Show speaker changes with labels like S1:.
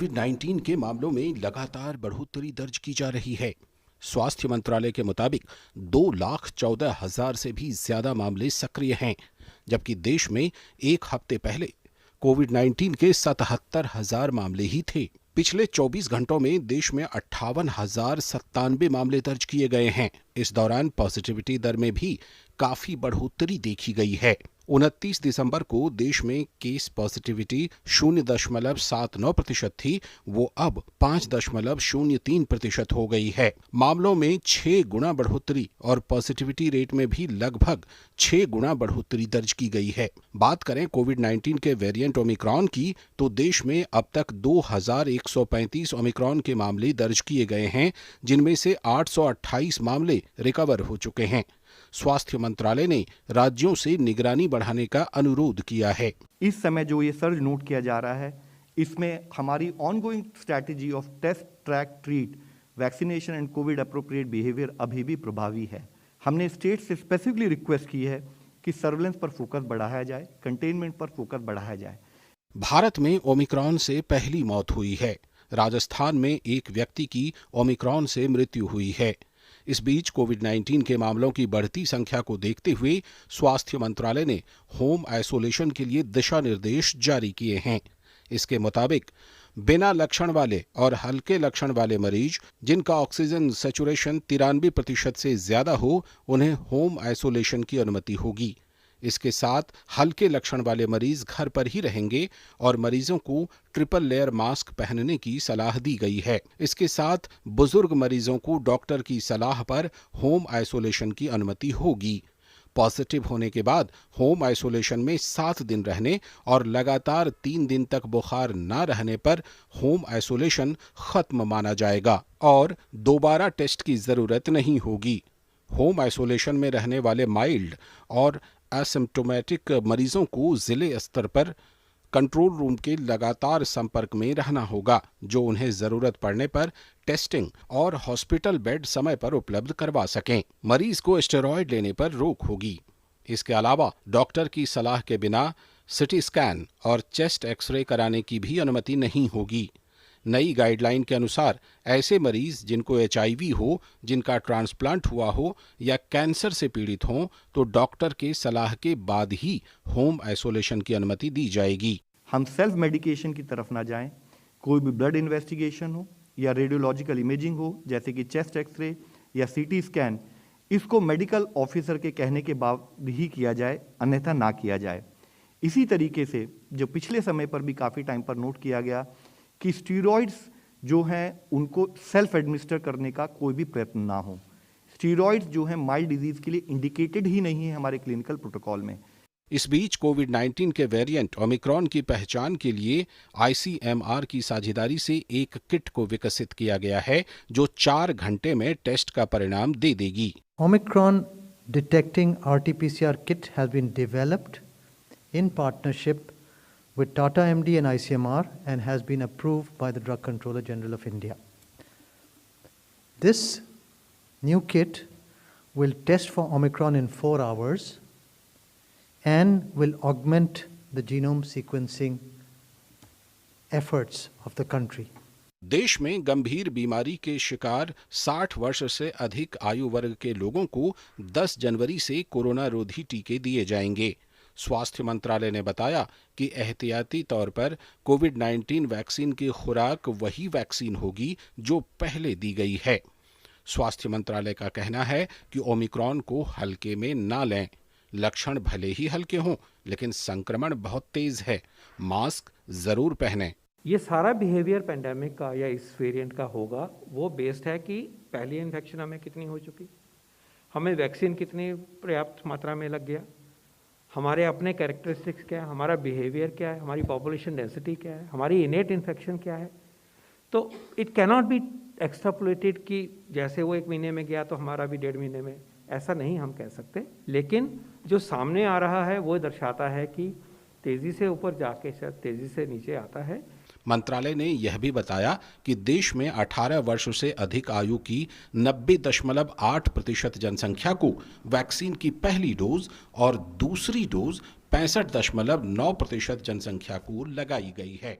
S1: कोविड-19 के मामलों में लगातार बढ़ोतरी दर्ज की जा रही है। स्वास्थ्य मंत्रालय के मुताबिक 2,14,000 से भी ज्यादा मामले सक्रिय हैं, जबकि देश में एक हफ्ते पहले कोविड-19 के 77,000 मामले ही थे। पिछले 24 घंटों में देश में 58,097 मामले दर्ज किए गए हैं। इस दौरान पॉजिटिविटी दर में भी काफी बढ़ोतरी देखी गई है। 29 दिसंबर को देश में केस पॉजिटिविटी 0.79% थी, वो अब 5.03% हो गई है। मामलों में 6 गुना बढ़ोतरी और पॉजिटिविटी रेट में भी लगभग 6 गुना बढ़ोतरी दर्ज की गई है। बात करें कोविड-19 के वेरिएंट ओमिक्रॉन की, तो देश में अब तक 2,135 ओमिक्रॉन के मामले दर्ज किए गए हैं, जिनमें से 828 मामले रिकवर हो चुके हैं। स्वास्थ्य मंत्रालय ने राज्यों से निगरानी बढ़ाने का अनुरोध किया है।
S2: इस समय जो ये सर्ज नोट किया जा रहा है, इसमें हमारी ongoing strategy of test, track, treat, vaccination and COVID appropriate behaviour अभी भी प्रभावी है। हमने स्टेट से स्पेसिफिकली रिक्वेस्ट की है कि सर्विलेंस पर फोकस बढ़ाया जाए, कंटेनमेंट पर फोकस बढ़ाया जाए।
S1: भारत में ओमिक्रॉन से पहली मौत हुई है। राजस्थान में एक व्यक्ति की ओमिक्रॉन से मृत्यु हुई है। इस बीच कोविड-19 के मामलों की बढ़ती संख्या को देखते हुए स्वास्थ्य मंत्रालय ने होम आइसोलेशन के लिए दिशा निर्देश जारी किए हैं। इसके मुताबिक बिना लक्षण वाले और हल्के लक्षण वाले मरीज जिनका ऑक्सीजन सैचुरेशन 93% से ज्यादा हो, उन्हें होम आइसोलेशन की अनुमति होगी। इसके साथ हल्के लक्षण वाले मरीज घर पर ही रहेंगे और मरीजों को ट्रिपल लेयर मास्क पहनने की सलाह दी गई है। इसके साथ बुजुर्ग मरीजों को डॉक्टर की सलाह पर होम आइसोलेशन की अनुमति होगी। पॉजिटिव होने के बाद होम आइसोलेशन में 7 दिन रहने और लगातार 3 दिन तक बुखार न रहने पर होम आइसोलेशन खत्म माना जाएगा और दोबारा टेस्ट की जरूरत नहीं होगी। होम आइसोलेशन में रहने वाले माइल्ड और एसिम्प्टोमेटिक मरीजों को जिले स्तर पर कंट्रोल रूम के लगातार संपर्क में रहना होगा, जो उन्हें जरूरत पड़ने पर टेस्टिंग और हॉस्पिटल बेड समय पर उपलब्ध करवा सकें। मरीज को स्टेरॉयड लेने पर रोक होगी। इसके अलावा डॉक्टर की सलाह के बिना सिटी स्कैन और चेस्ट एक्सरे कराने की भी अनुमति नहीं होगी। नई गाइडलाइन के अनुसार ऐसे मरीज जिनको HIV हो, जिनका ट्रांसप्लांट हुआ हो या कैंसर से पीड़ित हों, तो डॉक्टर के सलाह के बाद ही होम आइसोलेशन की अनुमति दी जाएगी।
S2: हम सेल्फ मेडिकेशन की तरफ ना जाएं। कोई भी ब्लड इन्वेस्टिगेशन हो या रेडियोलॉजिकल इमेजिंग हो, जैसे कि चेस्ट एक्सरे या CT स्कैन, इसको मेडिकल ऑफिसर के कहने के बाद ही किया जाए, अन्यथा ना किया जाए। इसी तरीके से जो पिछले समय पर भी काफ़ी टाइम पर नोट किया गया कि स्टीरॉइड्स जो हैं उनको सेल्फ एडमिनिस्टर करने का कोई भी प्रयत्न ना हो। स्टीरॉइड्स जो हैं माइल्ड डिजीज के लिए इंडिकेटेड ही नहीं है हमारे क्लिनिकल प्रोटोकॉल में।
S1: इस बीच कोविड-19 के वेरिएंट ओमिक्रॉन की पहचान के लिए ICMR की साझेदारी से एक किट को विकसित किया गया है, जो 4 घंटे में टेस्ट का परिणाम दे देगी।
S3: Omicron detecting RT-PCR kit has been developed in partnership with Tata MD and ICMR and has been approved by the Drug Controller General of India. This new kit will test for Omicron in 4 hours and will augment the genome sequencing efforts of the country.
S1: देश में गंभीर बीमारी के शिकार 60 वर्ष से अधिक आयु वर्ग के लोगों को 10 जनवरी से कोरोना रोधी टीके दिए जाएंगे। स्वास्थ्य मंत्रालय ने बताया कि एहतियाती तौर पर कोविड-19 वैक्सीन की खुराक वही वैक्सीन होगी जो पहले दी गई है। स्वास्थ्य मंत्रालय का कहना है कि ओमिक्रॉन को हल्के में ना लें। लक्षण भले ही हल्के हों, लेकिन संक्रमण बहुत तेज है। मास्क जरूर पहनें।
S4: ये सारा बिहेवियर पेंडेमिक का या इस वेरिएंट का होगा, वो बेस्ड है कि पहली इन्फेक्शन हमें कितनी हो चुकी, हमें वैक्सीन कितनी पर्याप्त मात्रा में लग गया, हमारे अपने कैरेक्टरिस्टिक्स क्या है, हमारा बिहेवियर क्या है, हमारी पॉपुलेशन डेंसिटी क्या है, हमारी इनेट इन्फेक्शन क्या है। तो इट कैनॉट बी एक्सट्रापोलेटेड कि जैसे वो 1 महीने में गया तो हमारा भी 1.5 महीने में, ऐसा नहीं हम कह सकते। लेकिन जो सामने आ रहा है वो दर्शाता है कि तेज़ी से ऊपर जाके शायद तेज़ी से नीचे आता है।
S1: मंत्रालय ने यह भी बताया कि देश में 18 वर्ष से अधिक आयु की 90.8% जनसंख्या को वैक्सीन की पहली डोज और दूसरी डोज 65.9% जनसंख्या को लगाई गई है।